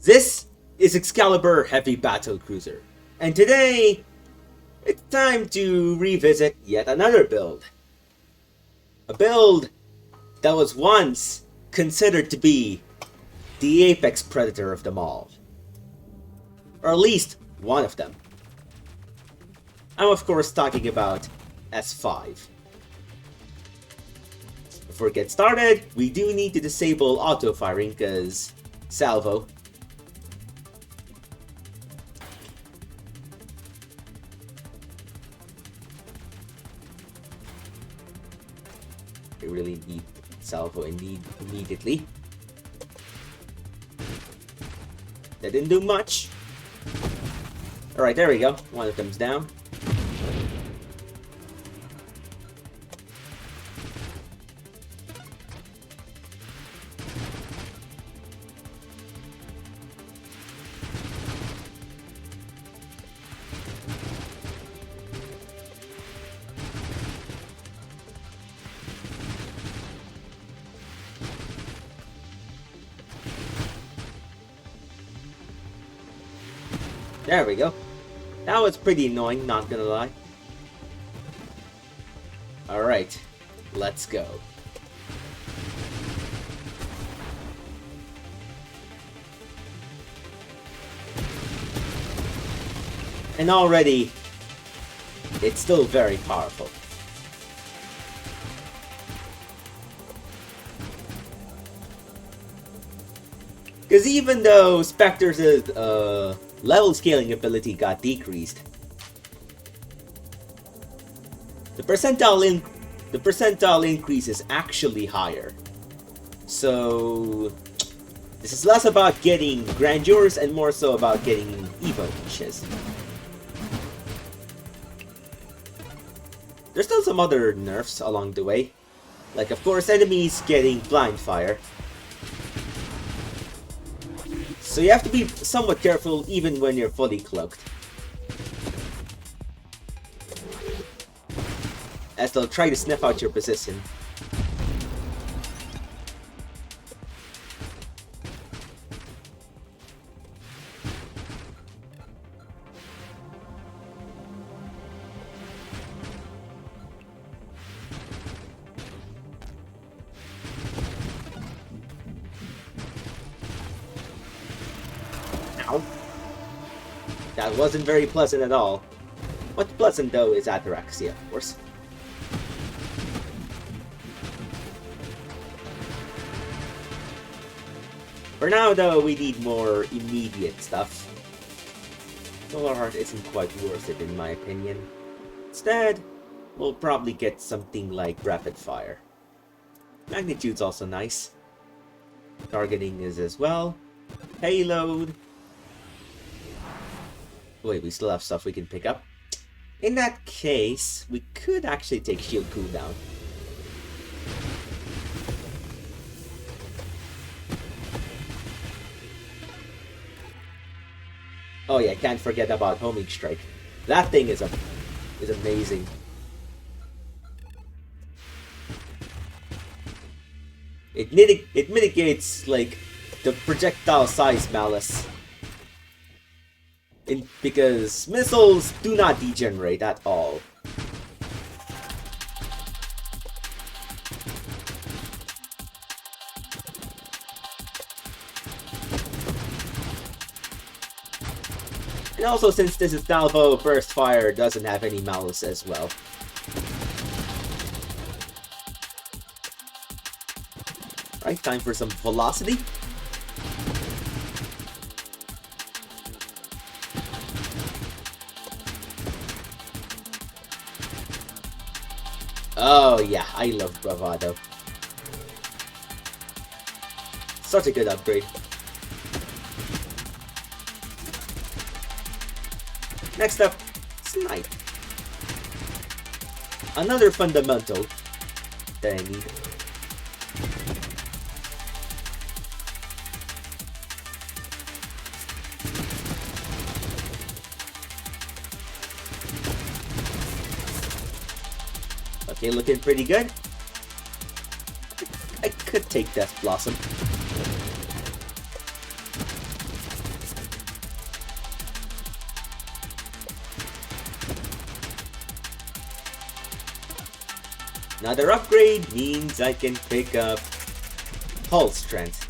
This is Excalibur Heavy Battle Cruiser, and today it's time to revisit yet another build. A build that was once considered to be the apex predator of them all. Or at least one of them. I'm of course talking about S5. Before we get started, we do need to disable auto firing because salvo. We really need salvo immediately. That didn't do much. Alright, there we go. One of them's down. There we go. That was pretty annoying, not gonna lie. Alright, let's go. And already, it's still very powerful. Because even though Spectre's level scaling ability got decreased, the percentile increase is actually higher. So this is less about getting grandeurs and more so about getting Evo niches. There's still some other nerfs along the way, like of course enemies getting blind fire. So you have to be somewhat careful even when you're fully cloaked, as they'll try to sniff out your position. That wasn't very pleasant at all. What's pleasant though is ataraxia, of course. For now though, we need more immediate stuff. Solar Heart isn't quite worth it in my opinion. Instead, we'll probably get something like Rapid Fire. Magnitude's also nice. Targeting is as well. Payload. Wait, we still have stuff we can pick up. In that case, we could actually take shield cooldown. Oh yeah, can't forget about homing strike. That thing is amazing. It mitigates like the projectile size malice. Because missiles do not degenerate at all. And also, since this is salvo, burst fire doesn't have any malice as well. Right, time for some velocity. Oh yeah, I love Bravado. Such a good upgrade. Next up, Snipe. Another fundamental that I need. Okay, looking pretty good. I could take Death Blossom. Another upgrade means I can pick up hull strength.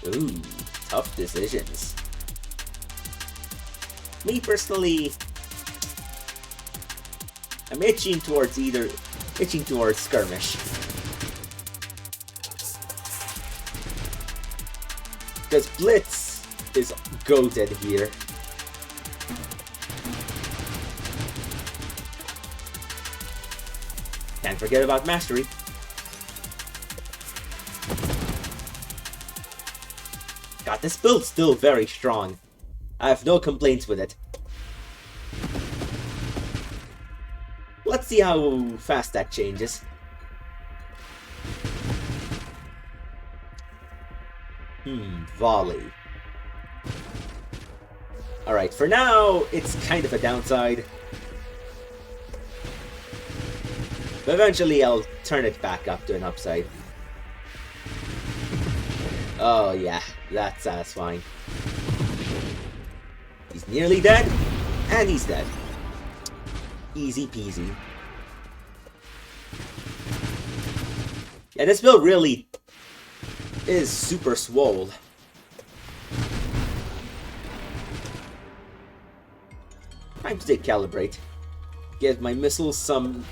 Ooh, tough decisions. Me personally, I'm itching towards skirmish. Because Blitz is goated here. Can't forget about Mastery. God, this build's still very strong. I have no complaints with it. Let's see how fast that changes. Volley. Alright, for now, it's kind of a downside. But eventually I'll turn it back up to an upside. Oh yeah, that's satisfying. He's nearly dead, and he's dead. Easy peasy. Yeah, this build really is super swole. Time to calibrate. Give my missiles some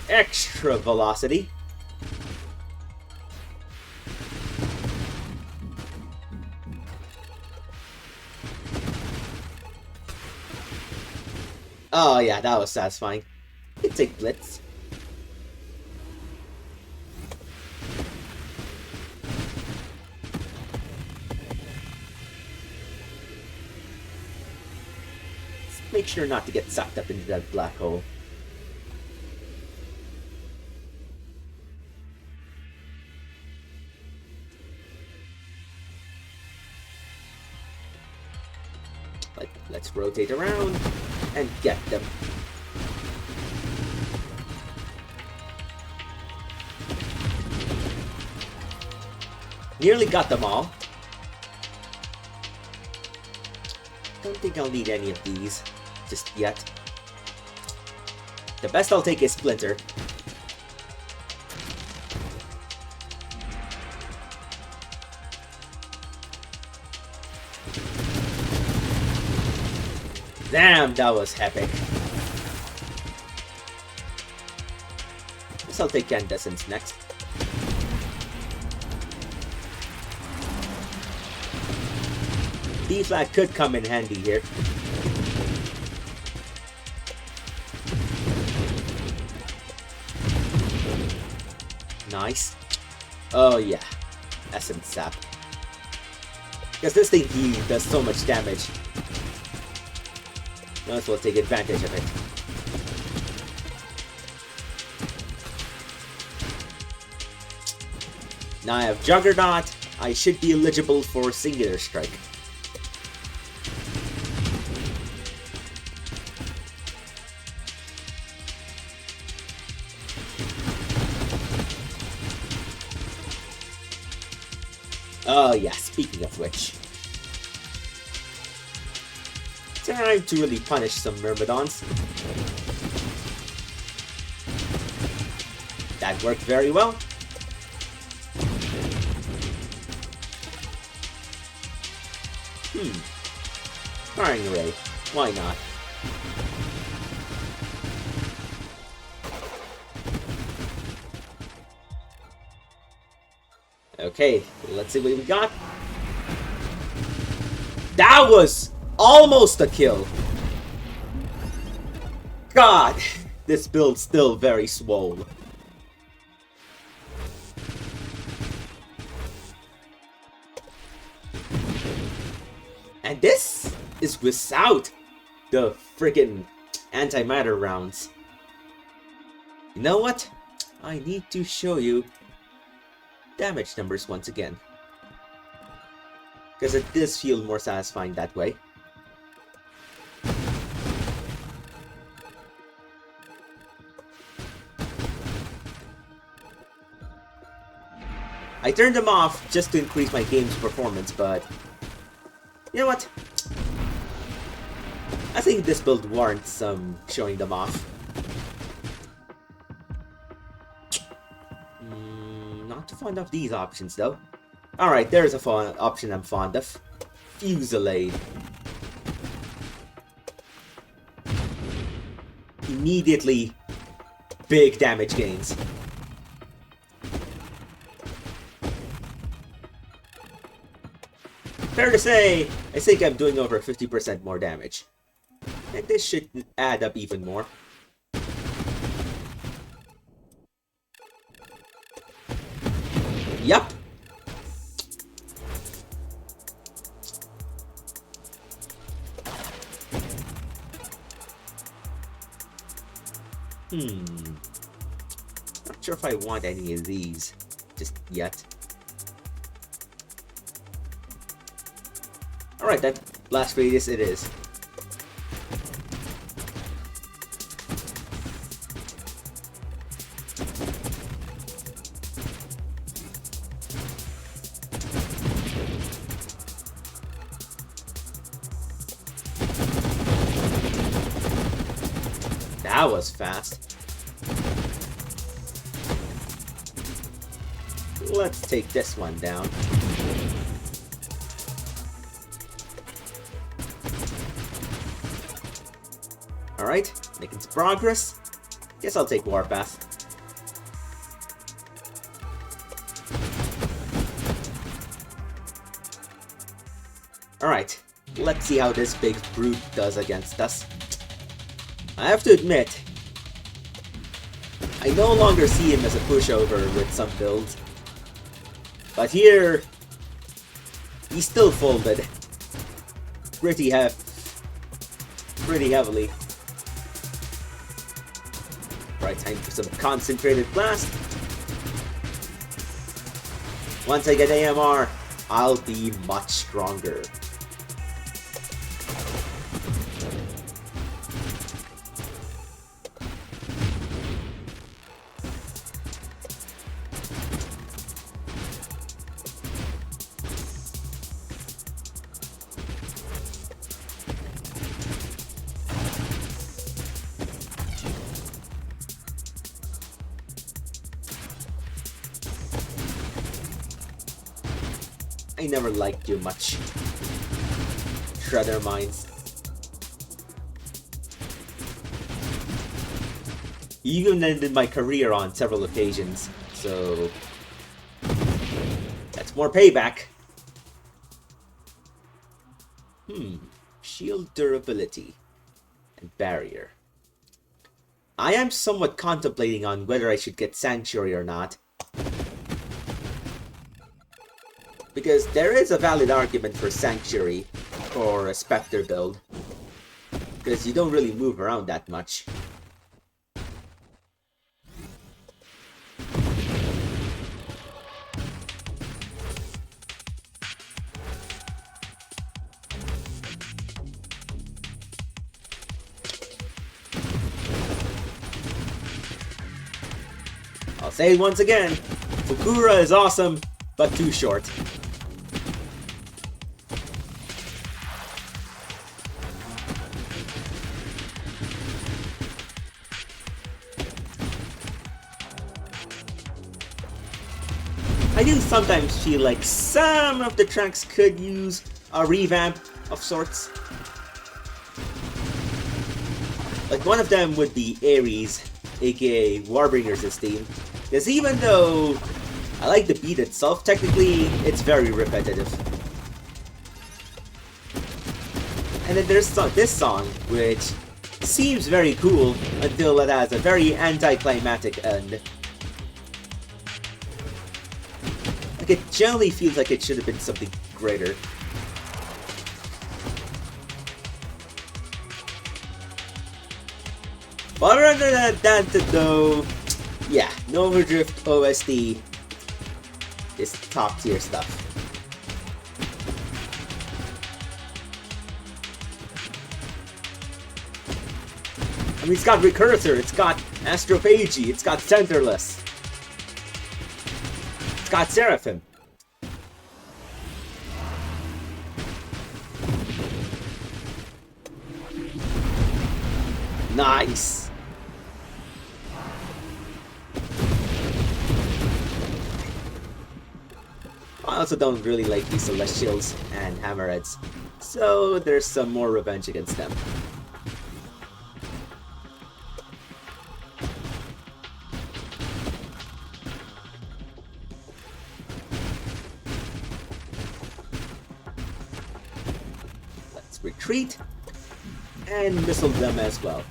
extra velocity. Oh yeah, that was satisfying. You can take Blitz. Let's make sure not to get sucked up into that black hole. Let's rotate around and get them. Nearly got them all. Don't think I'll need any of these just yet. The best I'll take is Splinter. Damn, that was epic. Guess I'll take Candescence next. D-flag could come in handy here. Nice. Oh yeah, Essence Sap. Because this thing does so much damage. Might as well take advantage of it. Now I have Juggernaut. I should be eligible for Singular Strike. Oh yeah, speaking of which. Time to really punish some Myrmidons. That worked very well. Firing Array. Why not? Okay, let's see what we got. That was almost a kill. God, this build's still very swole. And this is without the freaking antimatter rounds. You know what? I need to show you damage numbers once again. Because it does feel more satisfying that way. I turned them off just to increase my game's performance, but you know what? I think this build warrants some showing them off. Not too fond of these options though. Alright, there's a option I'm fond of. Fusillade. Immediately big damage gains. Fair to say, I think I'm doing over 50% more damage. And this should add up even more. Yup. Not sure if I want any of these just yet. Alright then, blast radius it is. That was fast. Let's take this one down. Alright, making some progress. Guess I'll take Warpath. Alright, let's see how this big brute does against us. I have to admit, I no longer see him as a pushover with some builds. But here, he's still folded. Pretty heavily. Right, time for some concentrated blast. Once I get AMR, I'll be much stronger. I never liked you much. Shredder mines. You even ended my career on several occasions, so that's more payback. Shield durability and barrier. I am somewhat contemplating on whether I should get Sanctuary or not. Because there is a valid argument for Sanctuary or a Spectre build. Because you don't really move around that much. I'll say it once again, Fukura is awesome, but too short. I do sometimes feel like some of the tracks could use a revamp of sorts. Like one of them would be Ares, aka Warbringer's theme. Because even though I like the beat itself, technically it's very repetitive. And then there's this song, which seems very cool until it has a very anticlimactic end. Like it generally feels like it should have been something greater. But other than that though, yeah, Nova Drift OST is top tier stuff. I mean, it's got Recursor, it's got Astrophagy, it's got Centerless, it's got Seraphim. Nice! I also don't really like these Celestials and Hammerheads, so there's some more revenge against them. Let's retreat and missile them as well.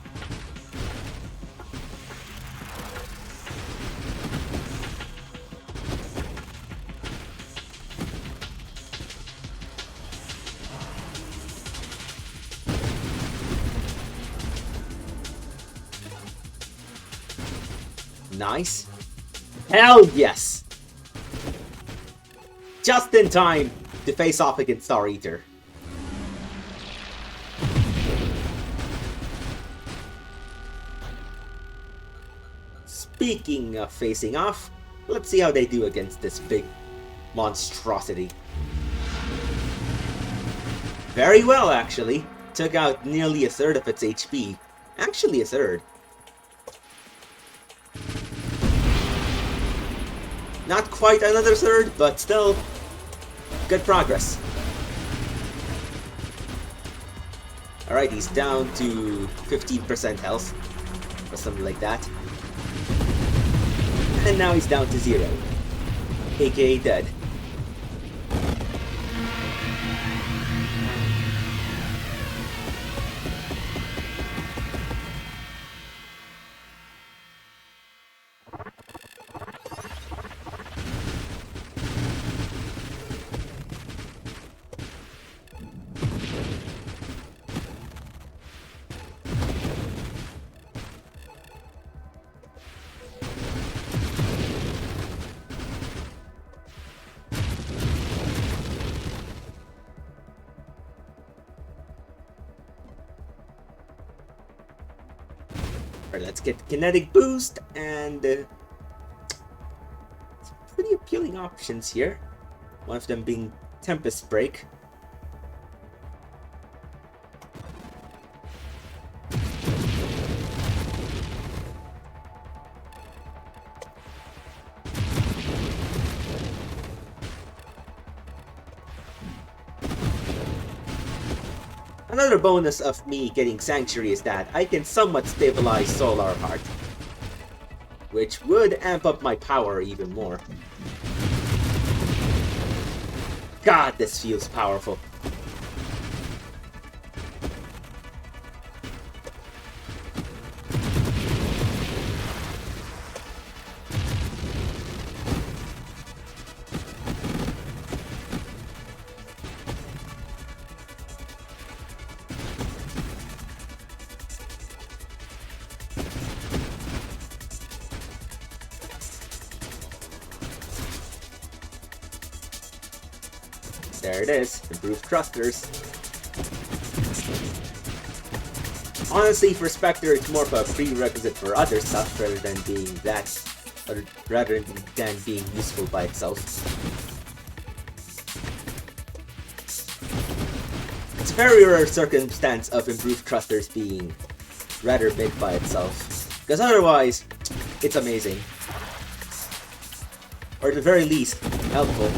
Nice. Hell yes! Just in time to face off against Star Eater. Speaking of facing off, let's see how they do against this big monstrosity. Very well, actually. Took out nearly a third of its HP. Actually a third. Not quite another third, but still good progress. Alright, he's down to 15% health, or something like that. And now he's down to 0, aka dead. Alright, let's get the kinetic boost and some pretty appealing options here. One of them being Tempest Break. Another bonus of me getting Sanctuary is that I can somewhat stabilize Solar Heart, which would amp up my power even more. God, this feels powerful. There it is, improved thrusters. Honestly, for Spectre, it's more of a prerequisite for other stuff rather than being useful by itself. It's a very rare circumstance of improved thrusters being rather big by itself, because otherwise, it's amazing. Or at the very least, helpful.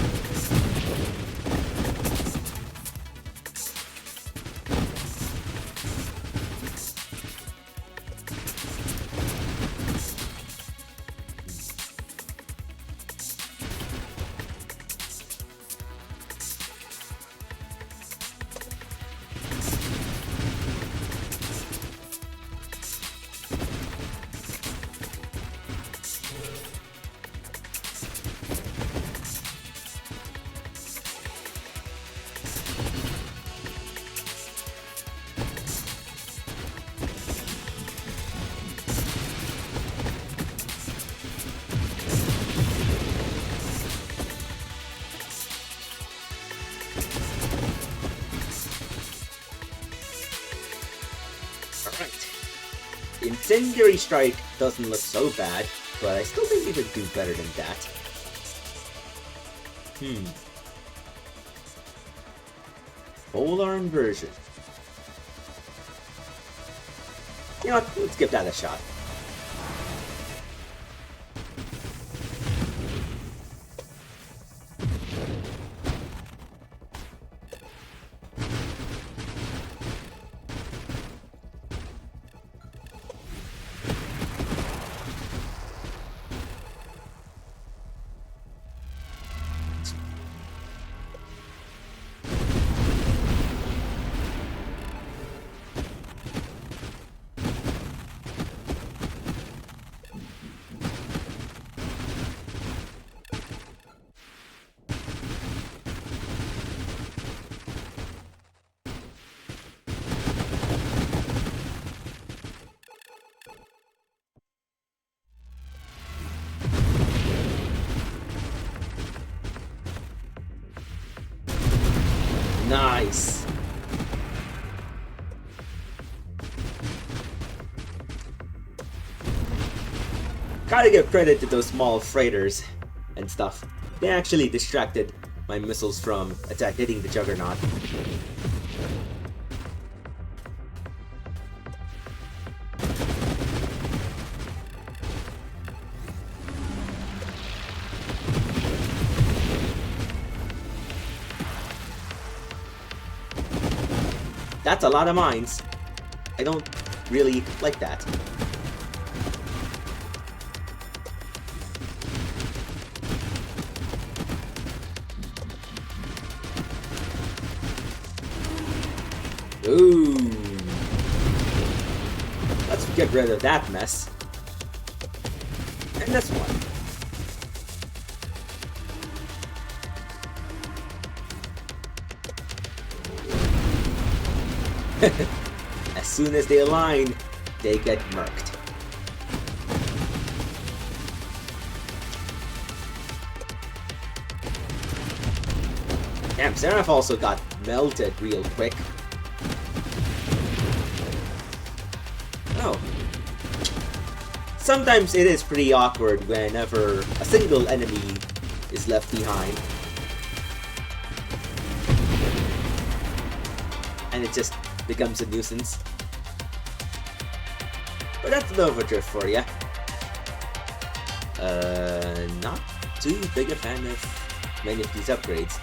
Incendiary Strike doesn't look so bad, but I still think it could do better than that. Polar inversion. You know what? Let's give that a shot. Nice. Gotta give credit to those small freighters and stuff. They actually distracted my missiles from hitting the Juggernaut. That's a lot of mines. I don't really like that. Ooh. Let's get rid of that mess. And this one. As soon as they align, they get murked. Damn, Seraph also got melted real quick. Oh. Sometimes it is pretty awkward whenever a single enemy is left behind. And it just becomes a nuisance. But that's Nova Drift for ya. Not too big a fan of many of these upgrades.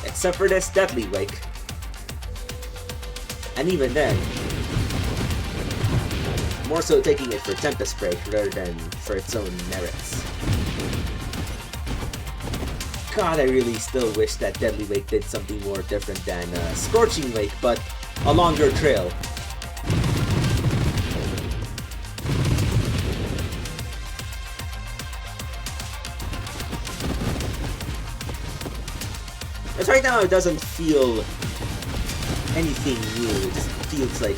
Except for this Deadly Wake. And even then, more so taking it for Tempest Break rather than for its own merits. God, I really still wish that Deadly Wake did something more different than Scorching Wake, but a longer trail. Because right now it doesn't feel anything new, it just feels like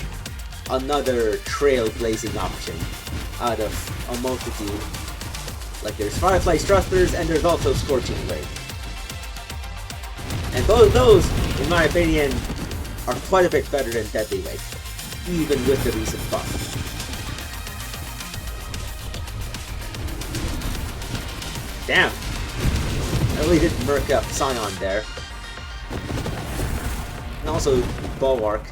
another trailblazing option out of a multitude. Like there's Firefly Thrusters and there's also Scorching Wake. And both of those, in my opinion, are quite a bit better than Deadly Wake, even with the recent buff. Damn! I really did murk up Scion there. And also Bulwark.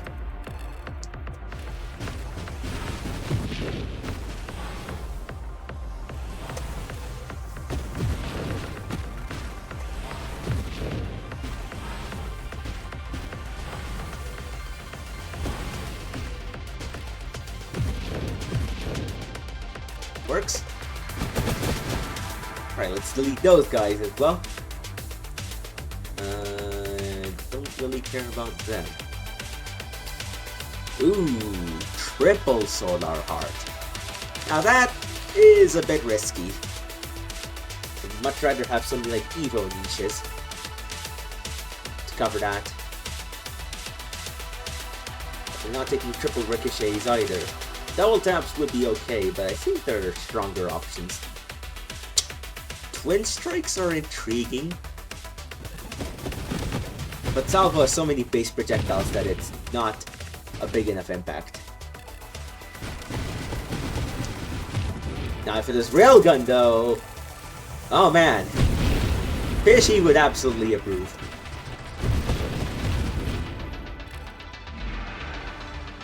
Works. Alright, let's delete those guys as well. Don't really care about them. Ooh, triple Solar Heart. Now that is a bit risky. I'd much rather have something like Evo niches to cover that. We're not taking triple ricochets either. Double taps would be okay, but I think there are stronger options. Twin strikes are intriguing, but Salvo has so many base projectiles that it's not a big enough impact. Now if it is Railgun though, oh man, Fishy would absolutely approve.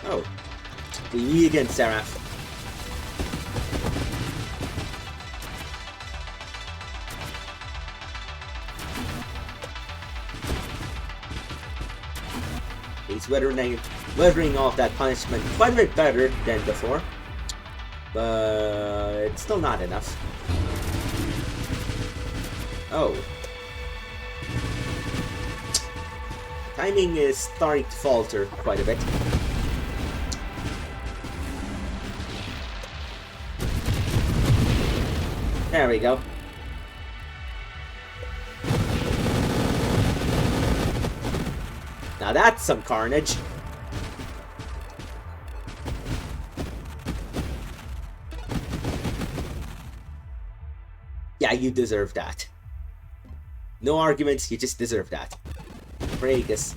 Oh, We meet again, Seraph. He's weathering off that punishment quite a bit better than before. But it's still not enough. Oh. Timing is starting to falter quite a bit. There we go. Now that's some carnage. Yeah, you deserve that. No arguments, you just deserve that. Pragus.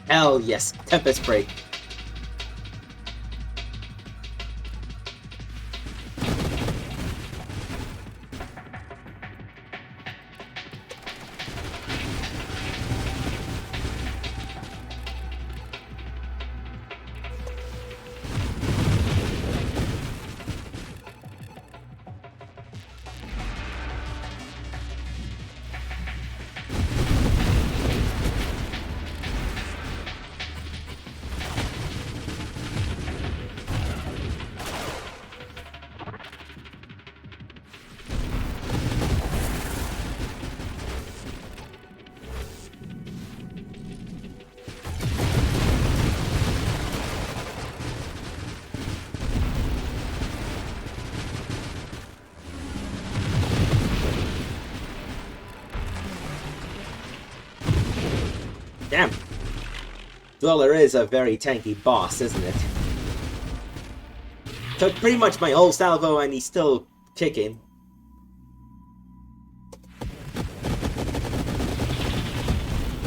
Hell yes, Tempest Break. Damn. Dweller is a very tanky boss, isn't it? Took pretty much my whole salvo and he's still kicking.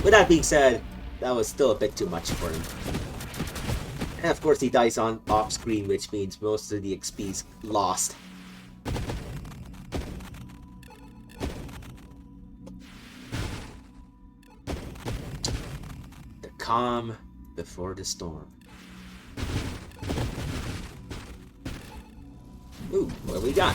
With that being said, that was still a bit too much for him. And of course he dies on off screen, which means most of the XP's lost. Calm before the storm. Ooh, what we got?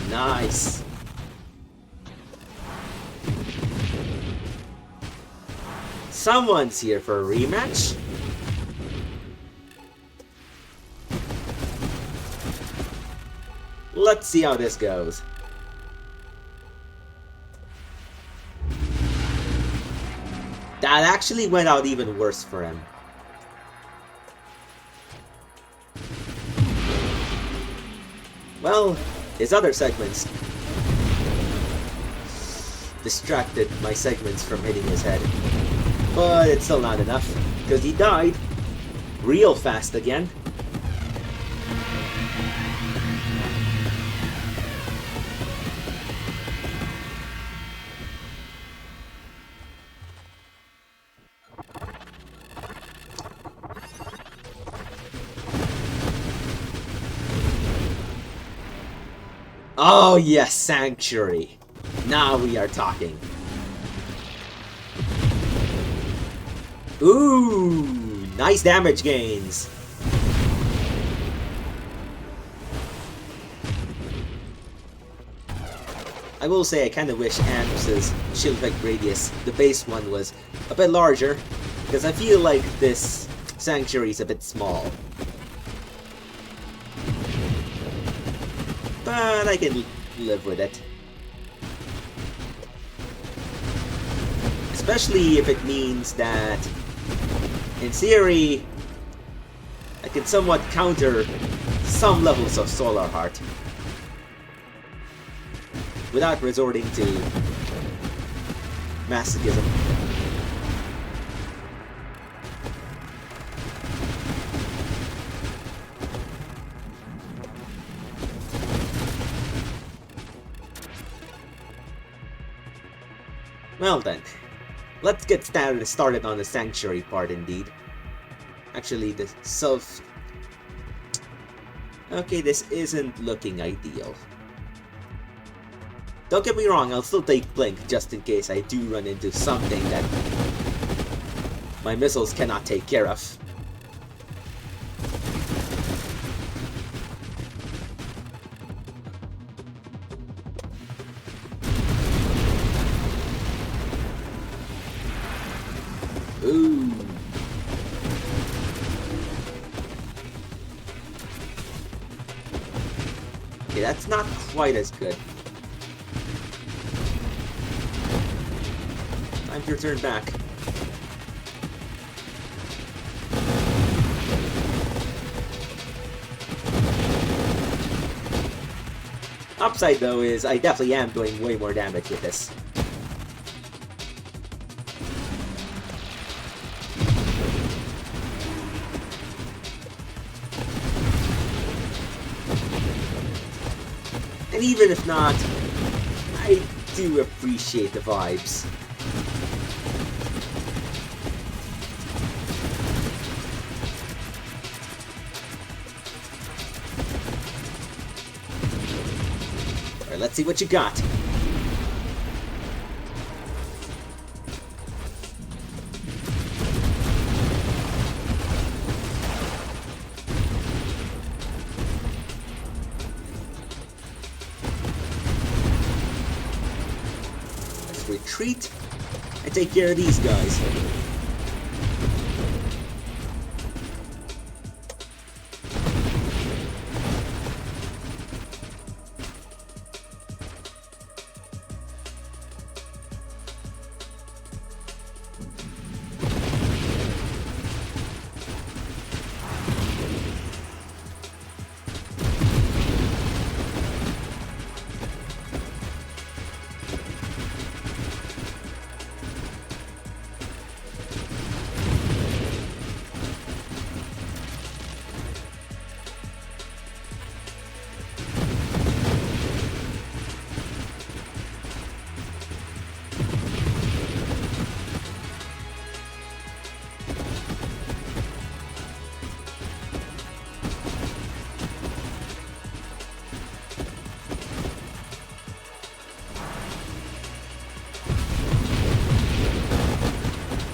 Nice. Someone's here for a rematch. Let's see how this goes. That actually went out even worse for him. Well, his other segments distracted my segments from hitting his head. But it's still not enough, because he died real fast again. Oh yes, Sanctuary. Now we are talking. Ooh, nice damage gains. I will say I kind of wish Amos's shield effect radius, the base one, was a bit larger, because I feel like this Sanctuary is a bit small. But I can live with it. Especially if it means that, in theory, I can somewhat counter some levels of Solar Heart without resorting to masochism. Well then, let's get started on the Sanctuary part indeed. Actually, the self... Okay, this isn't looking ideal. Don't get me wrong, I'll still take Blink just in case I do run into something that my missiles cannot take care of. Ooh. Okay, that's not quite as good. Time to return back. Upside though is I definitely am doing way more damage with this. And even if not, I do appreciate the vibes. Alright, let's see what you got. Retreat and take care of these guys.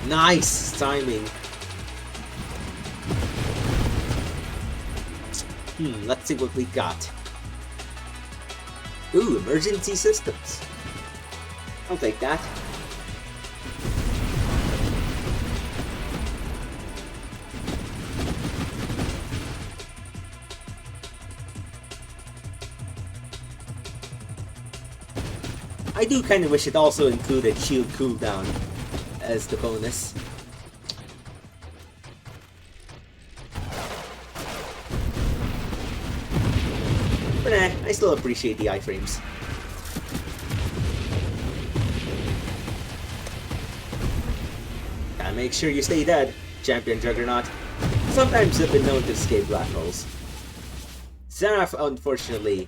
Nice timing. Let's see what we got. Ooh, emergency systems. I'll take that. I do kind of wish it also included shield cooldown as the bonus. But I still appreciate the iframes. And make sure you stay dead, Champion Juggernaut. Sometimes they've been known to escape black holes. Seraph, unfortunately,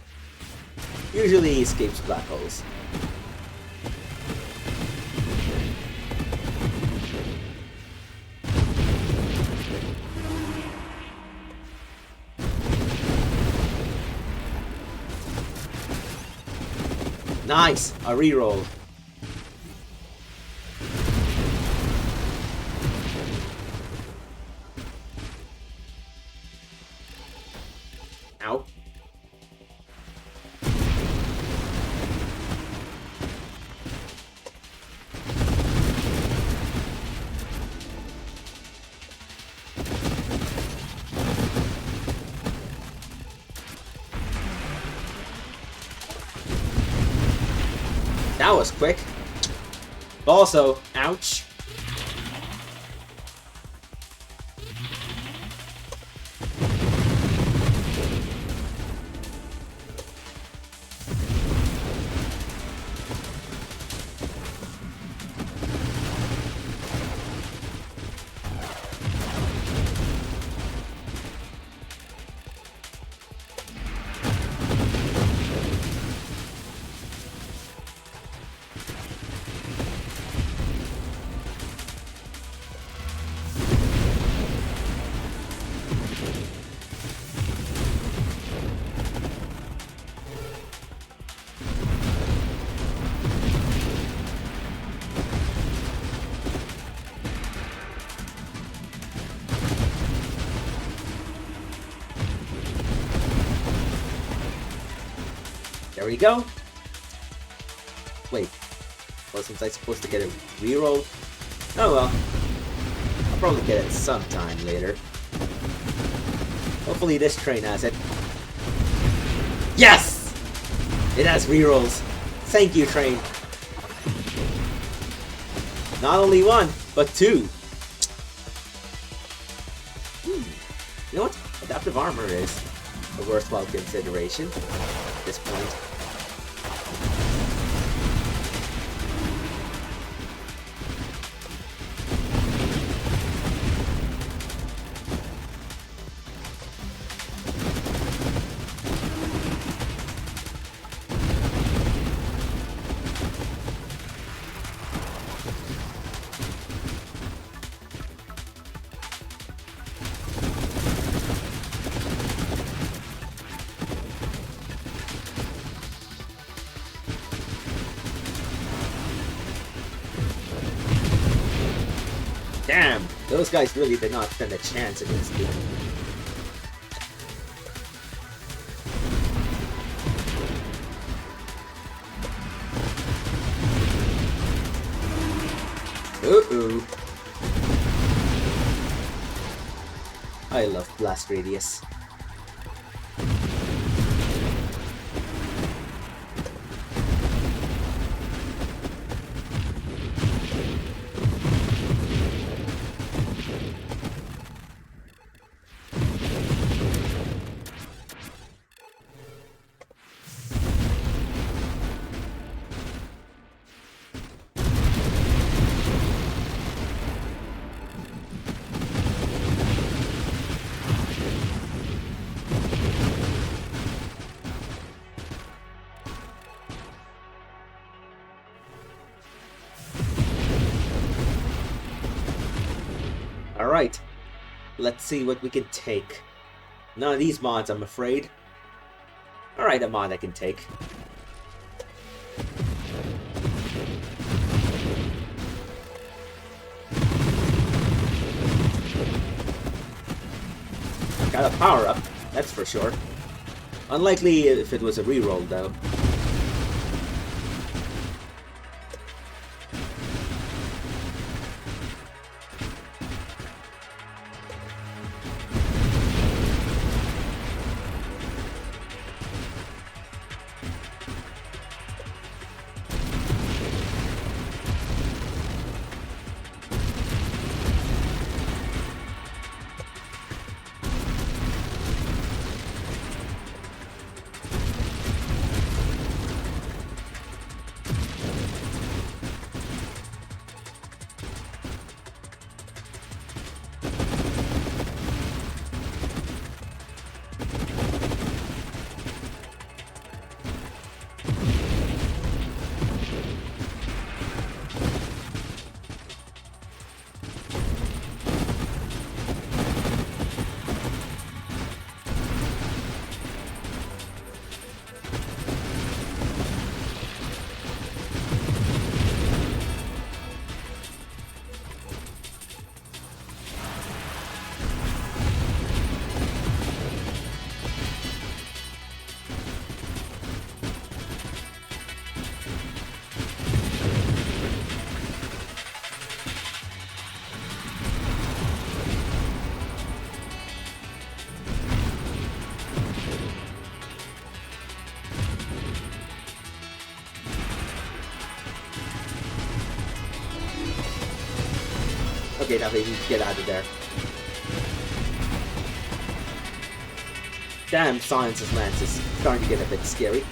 usually escapes black holes. Nice! A reroll. Ow. That was quick. But also, ouch. There we go. Wait, wasn't I supposed to get a reroll? Oh well. I'll probably get it sometime later. Hopefully this train has it. Yes! It has rerolls. Thank you, train. Not only one, but two. You know what? Adaptive armor is a worthwhile consideration at this point. Damn, those guys really did not stand a chance against me. Uh-oh. I love Blast Radius. Alright, let's see what we can take. None of these mods, I'm afraid. Alright, a mod I can take. Got a power up, that's for sure. Unlikely if it was a reroll, though. Okay, now they need to get out of there. Damn, Science's Lance is starting to get a bit scary.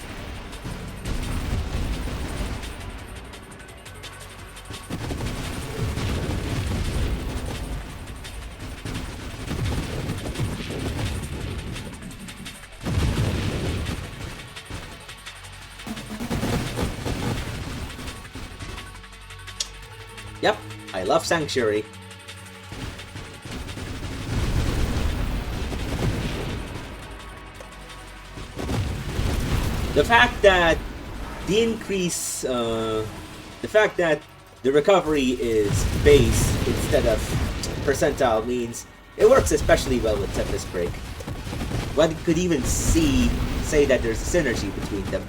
Yep, I love Sanctuary. The fact that the fact that the recovery is base instead of percentile means it works especially well with Tempest Break. One could even say that there's a synergy between them.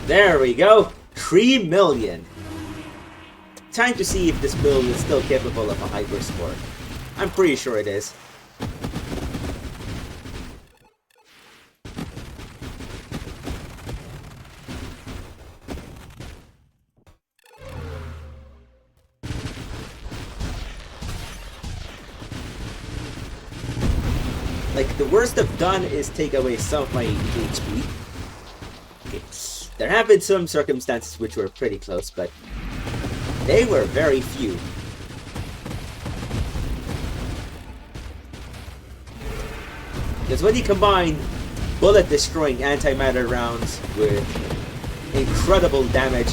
There we go! 3 million! Time to see if this build is still capable of a hyper score. I'm pretty sure it is. Like, the worst I've done is take away some of my HP. Okay. There have been some circumstances which were pretty close, but they were very few. Because when you combine bullet-destroying antimatter rounds with incredible damage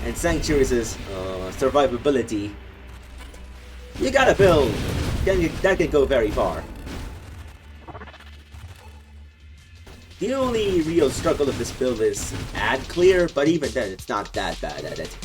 and Sanctuary's survivability, you got a build that can go very far. The only real struggle of this build is ad clear, but even then it's not that bad at it.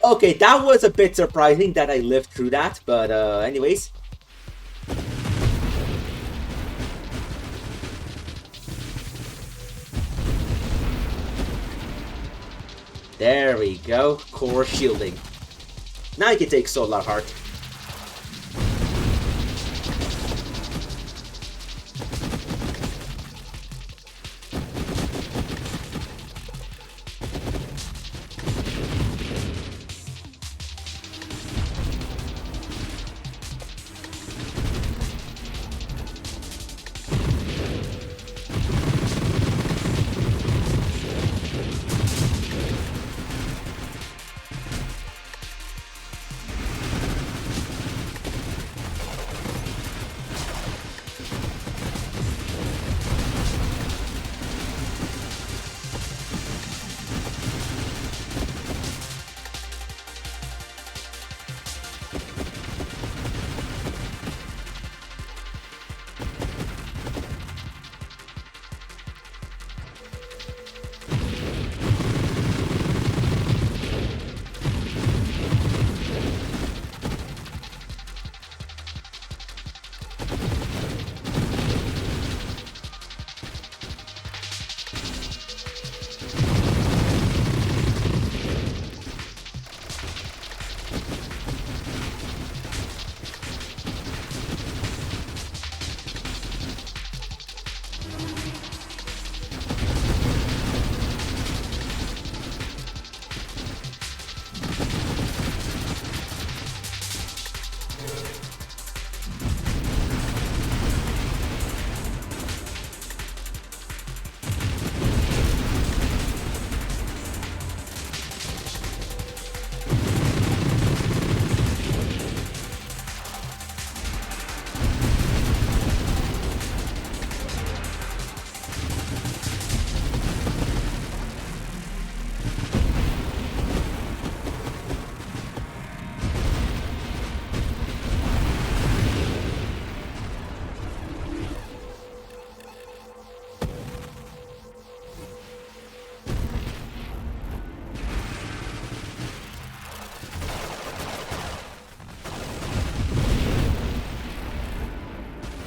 Okay, that was a bit surprising that I lived through that, but anyways. There we go, core shielding. Now you can take Solar Heart.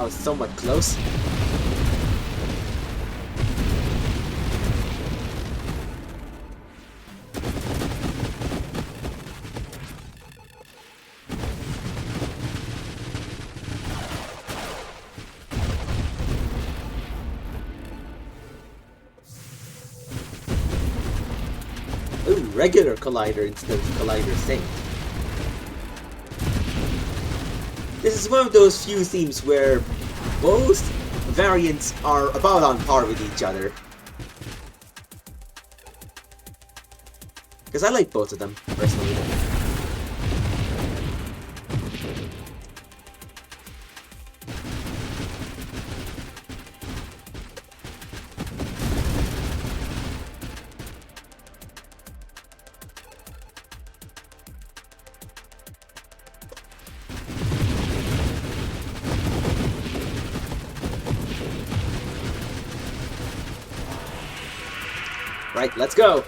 was somewhat close. Ooh, regular Collider instead of Collider Sync. This is one of those few themes where both variants are about on par with each other. Because I like both of them, personally. Right, let's go!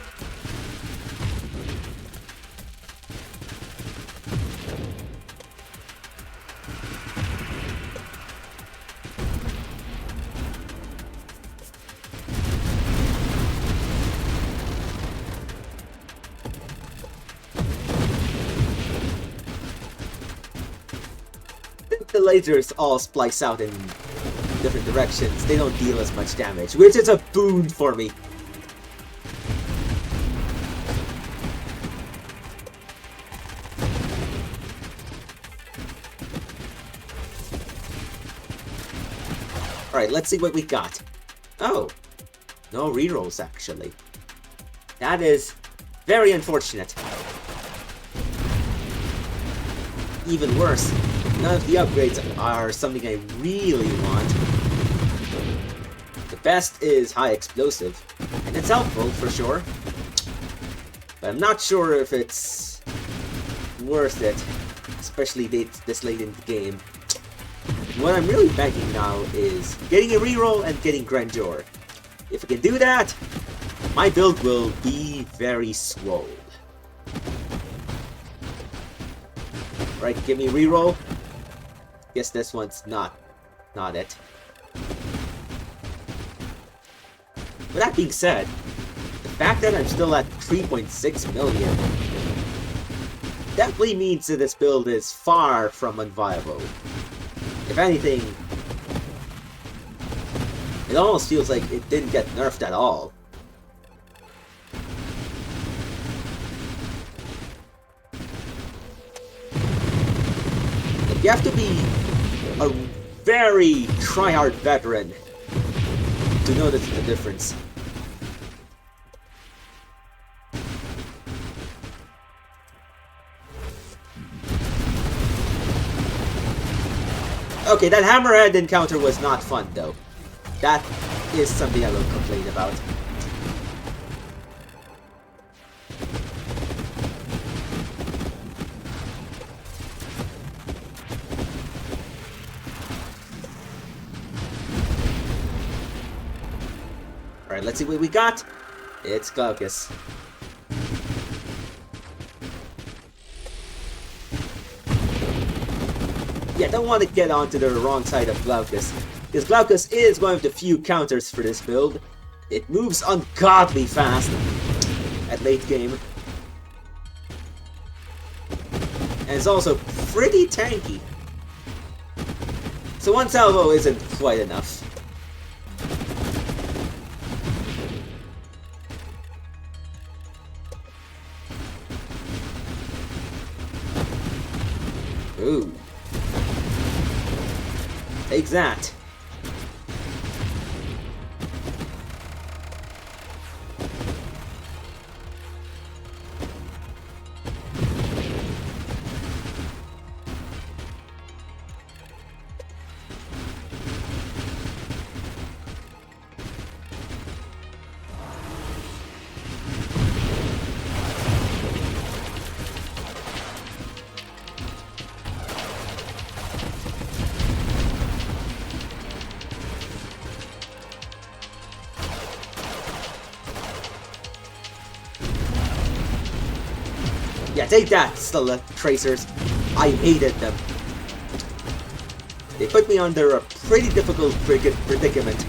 The lasers all splice out in different directions. They don't deal as much damage, which is a boon for me. Alright, let's see what we got. Oh, no rerolls actually. That is very unfortunate. Even worse, none of the upgrades are something I really want. The best is high explosive, and it's helpful for sure. But I'm not sure if it's worth it, especially this late in the game. What I'm really banking now is getting a reroll and getting Grandeur. If I can do that, my build will be very swole. Right, give me a reroll. Guess this one's not it. With that being said, the fact that I'm still at 3.6 million definitely means that this build is far from unviable. If anything, it almost feels like it didn't get nerfed at all. You have to be a very try-hard veteran to notice the difference. Okay, that hammerhead encounter was not fun, though. That is something I will complain about. Alright, let's see what we got. It's Glaucus. Yeah, don't want to get onto the wrong side of Glaucus, because Glaucus is one of the few counters for this build. It moves ungodly fast at late game. And it's also pretty tanky. So one salvo isn't quite enough. Ooh. Take that. Yeah, take that, Stella Tracers. I hated them. They put me under a pretty difficult predicament.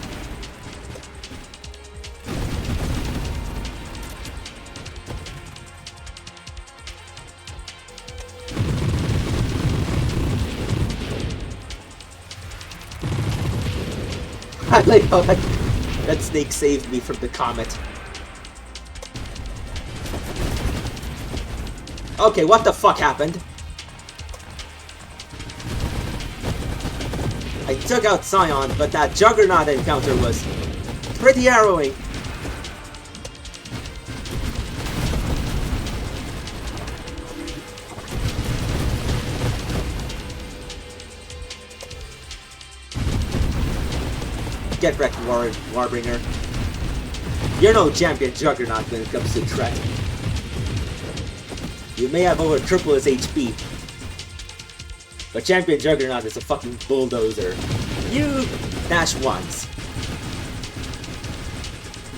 I like how that snake saved me from the comet. Okay, what the fuck happened? I took out Scion, but that Juggernaut encounter was pretty harrowing. Get wrecked, Warbringer. You're no champion Juggernaut when it comes to threat. You may have over triple his HP, but Champion Juggernaut is a fucking bulldozer. You dash once.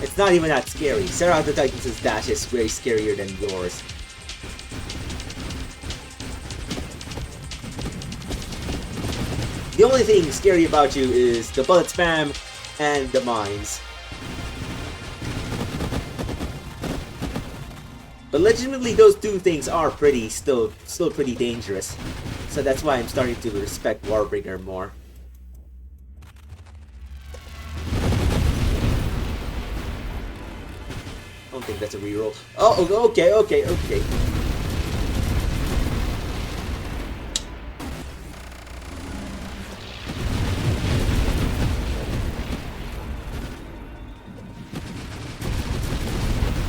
It's not even that scary. Sarah the Titan's dash is way scarier than yours. The only thing scary about you is the bullet spam and the mines. But legitimately, those two things are still pretty dangerous. So that's why I'm starting to respect Warbringer more. I don't think that's a reroll. Oh, okay.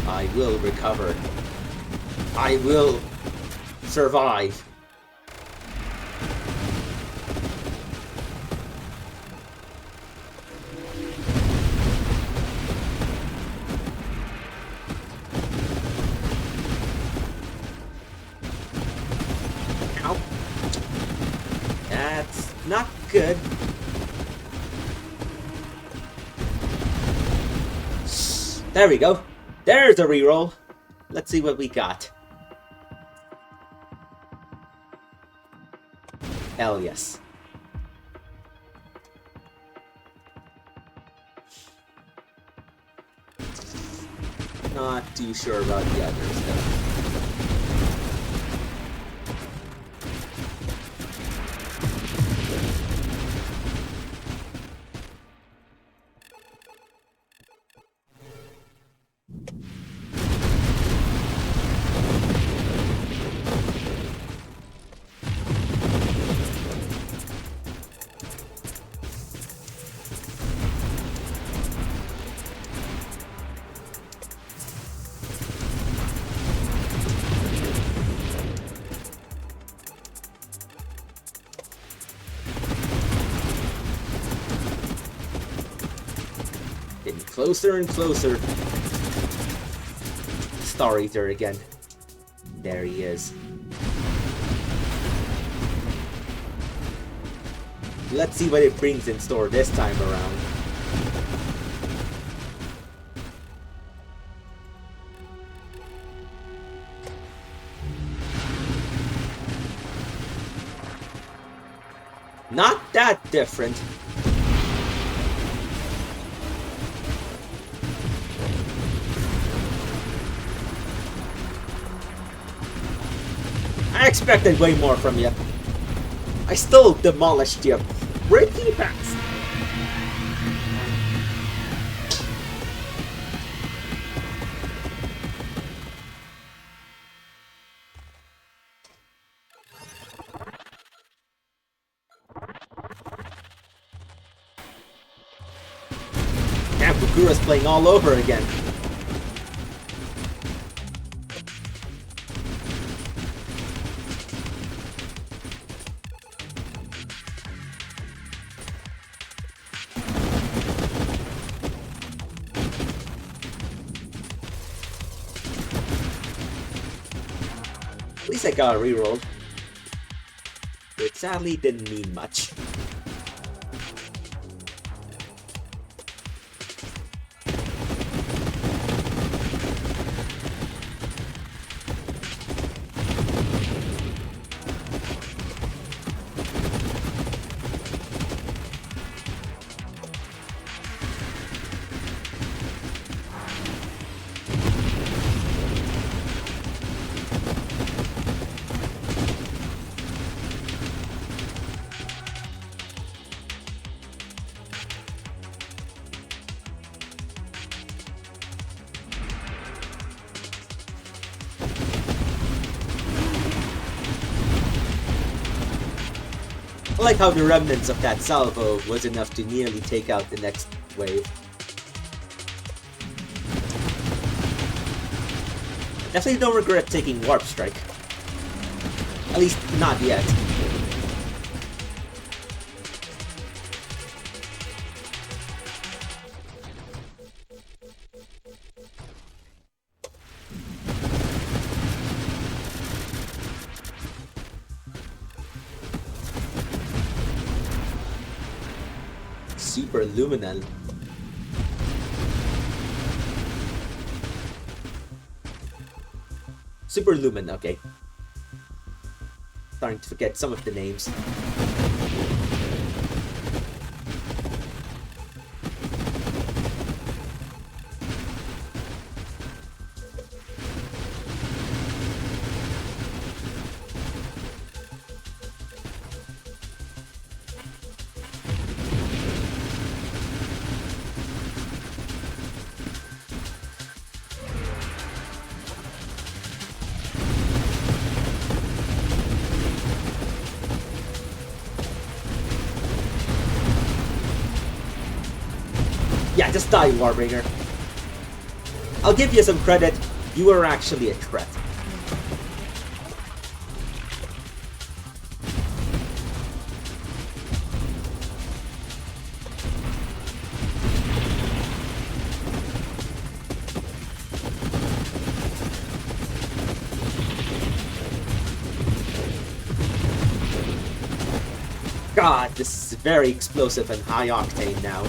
I will recover. I will survive. Ow. That's not good. There we go. There's a reroll. Let's see what we got. Hell yes. Not too sure about the others though. Getting closer and closer. Star Eater again. There he is. Let's see what it brings in store this time around. Not that different. I expected way more from you. I still demolished you pretty fast. Damn, Bukura's playing all over again. At least I got a reroll. It sadly didn't mean much. I like how the remnants of that salvo was enough to nearly take out the next wave. Definitely don't regret taking Warp Strike. At least, not yet. Super Luminal. Super Lumen, okay. Starting to forget some of the names. Yeah, just die, Warbringer. I'll give you some credit. You were actually a threat. God, this is very explosive and high octane now.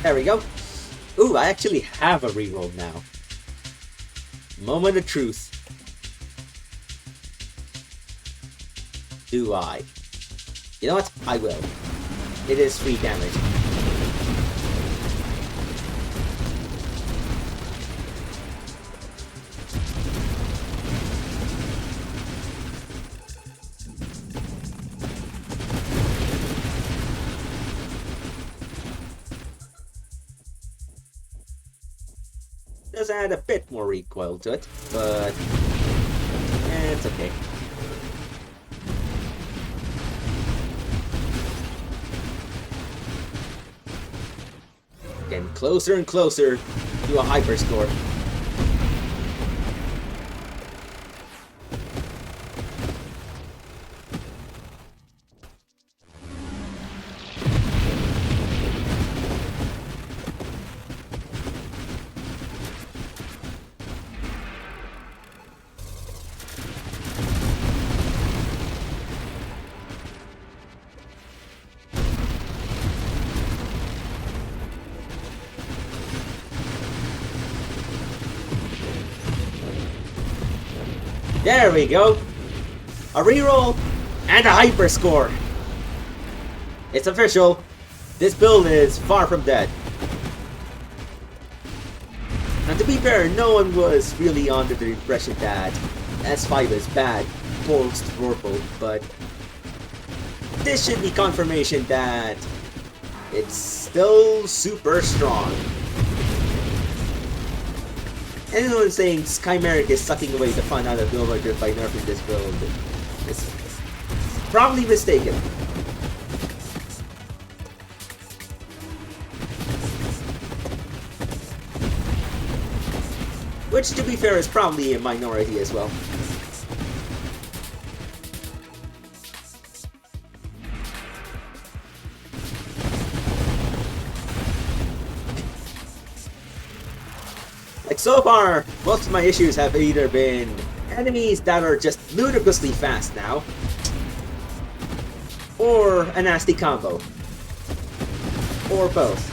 There we go. Ooh, I actually have a reroll now. Moment of truth. Do I? You know what? I will. It is 3 damage. Does add a bit more recoil to it, but it's okay. Getting closer and closer to a hyper score. There we go! A reroll and a hyper score! It's official! This build is far from dead. And to be fair, no one was really under the impression that S5 is bad post-Vorpal, but this should be confirmation that it's still super strong. Anyone saying Chimeric is sucking away the fun out of Nova Drift by nerfing this build is probably mistaken. Which, to be fair, is probably a minority as well. Like, so far, most of my issues have either been enemies that are just ludicrously fast now, or a nasty combo, or both.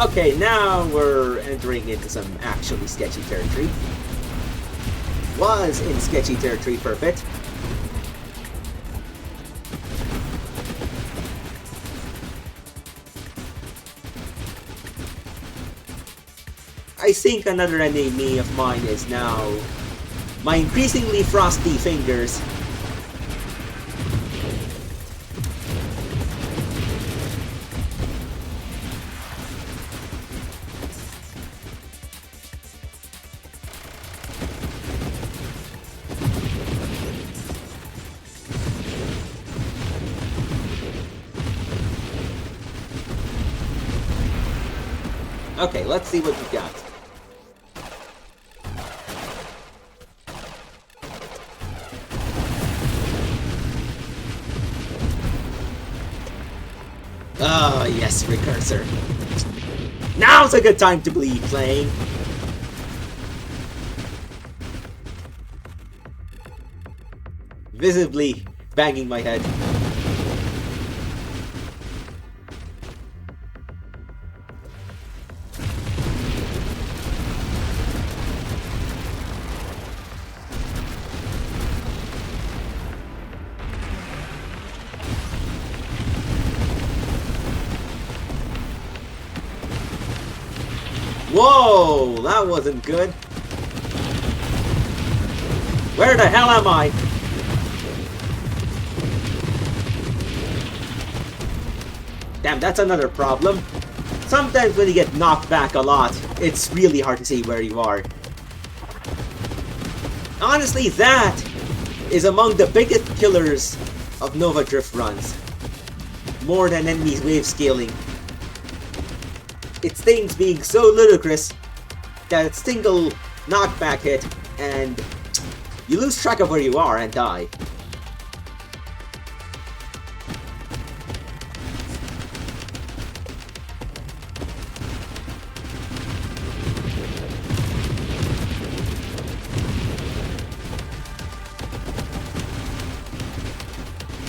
Okay, now we're entering into some actually sketchy territory. Was in sketchy territory for a bit. I think another enemy of mine is now my increasingly frosty fingers. Okay, let's see what we've got. Oh, yes, Recursor. Now's a good time to be playing. Visibly banging my head. Whoa, that wasn't good. Where the hell am I? Damn, that's another problem. Sometimes when you get knocked back a lot, it's really hard to see where you are. Honestly, that is among the biggest killers of Nova Drift runs. More than enemies wave scaling. It's things being so ludicrous that it's single knockback hit and you lose track of where you are and die.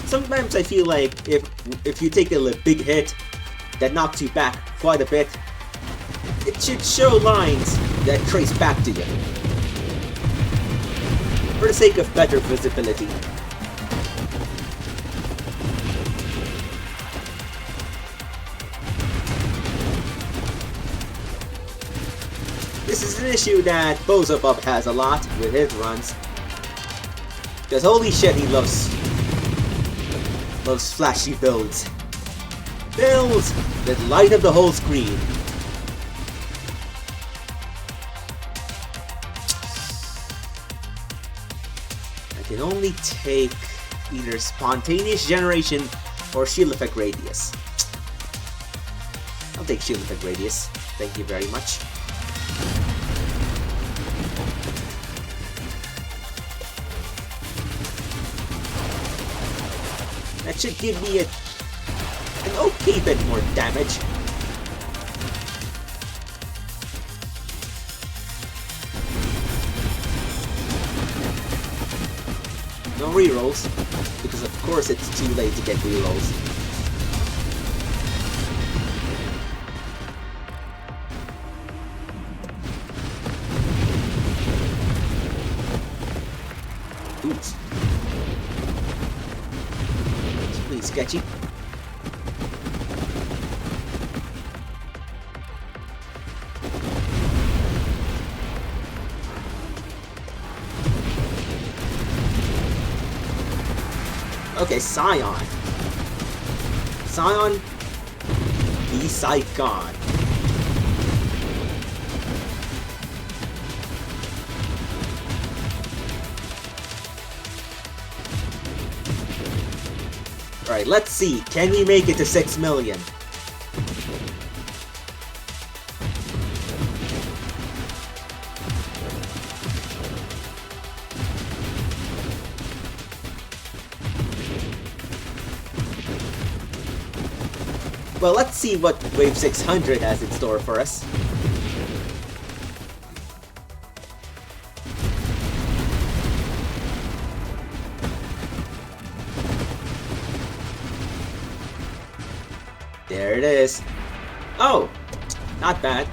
Sometimes I feel like if you take a big hit that knocks you back quite a bit, it should show lines that trace back to you. For the sake of better visibility. This is an issue that Bozabub has a lot with his runs. Because holy shit, he loves flashy builds. Builds that light up the whole screen. can only take either spontaneous generation or shield effect radius. I'll take shield effect radius. Thank you very much. That should give me an okay bit more damage. No rerolls, because of course it's too late to get rerolls. Oops. It's pretty sketchy. Okay, Scion. Scion, be Scion. Alright, let's see. Can we make it to 6 million? Well, let's see what Wave 600 has in store for us. There it is. Oh! Not bad.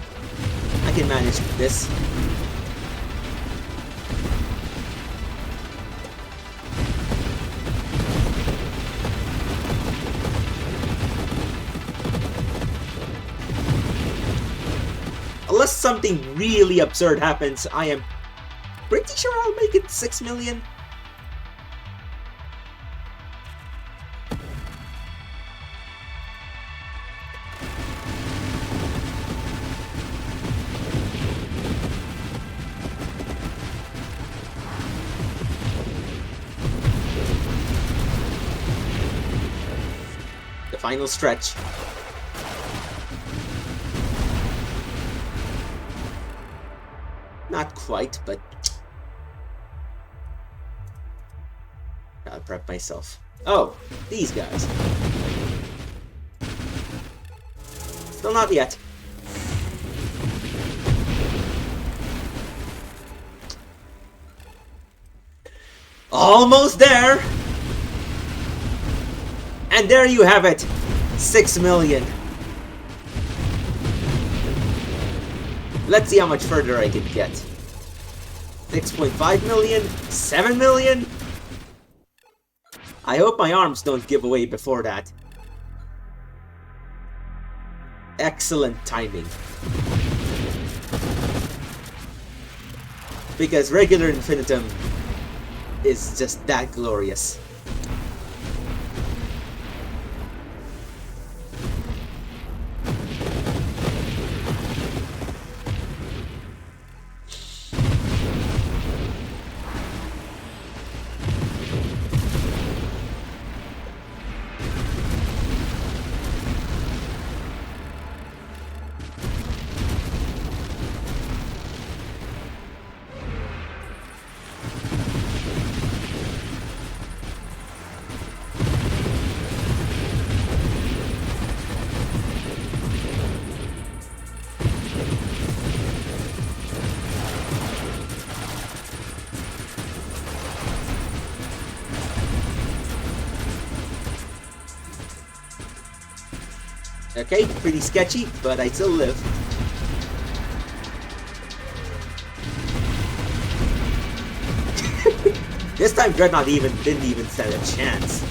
I can manage this. Unless something really absurd happens, I am pretty sure I'll make it 6 million. The final stretch. Not quite, but gotta prep myself. Oh, these guys. Still not yet. Almost there! And there you have it! 6 million. Let's see how much further I can get. 6.5 million? 7 million? I hope my arms don't give away before that. Excellent timing. Because regular infinitum is just that glorious. Okay, pretty sketchy, but I still live. This time Dreadnought didn't even stand a chance.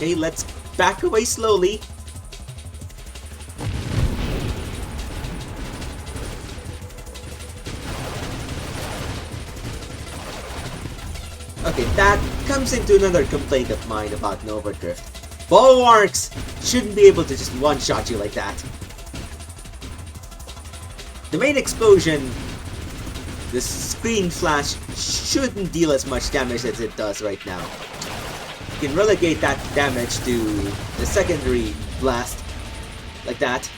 Okay, let's back away slowly. Okay, that comes into another complaint of mine about Nova Drift. Bulwarks shouldn't be able to just one-shot you like that. The main explosion, the screen flash, shouldn't deal as much damage as it does right now. You can relegate that damage to the secondary blast, like that.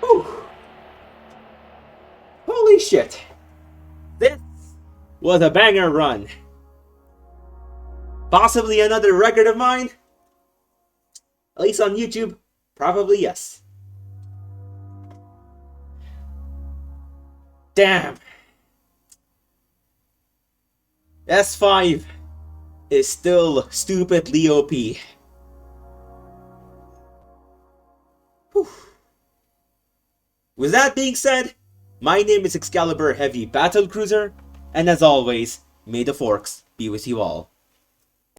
Whew. Holy shit! This was a banger run. Possibly another record of mine? At least on YouTube, probably yes. Damn. S5 is still stupidly OP. Whew. With that being said, my name is Excalibur Heavy Battle Cruiser, and as always, may the forks be with you all.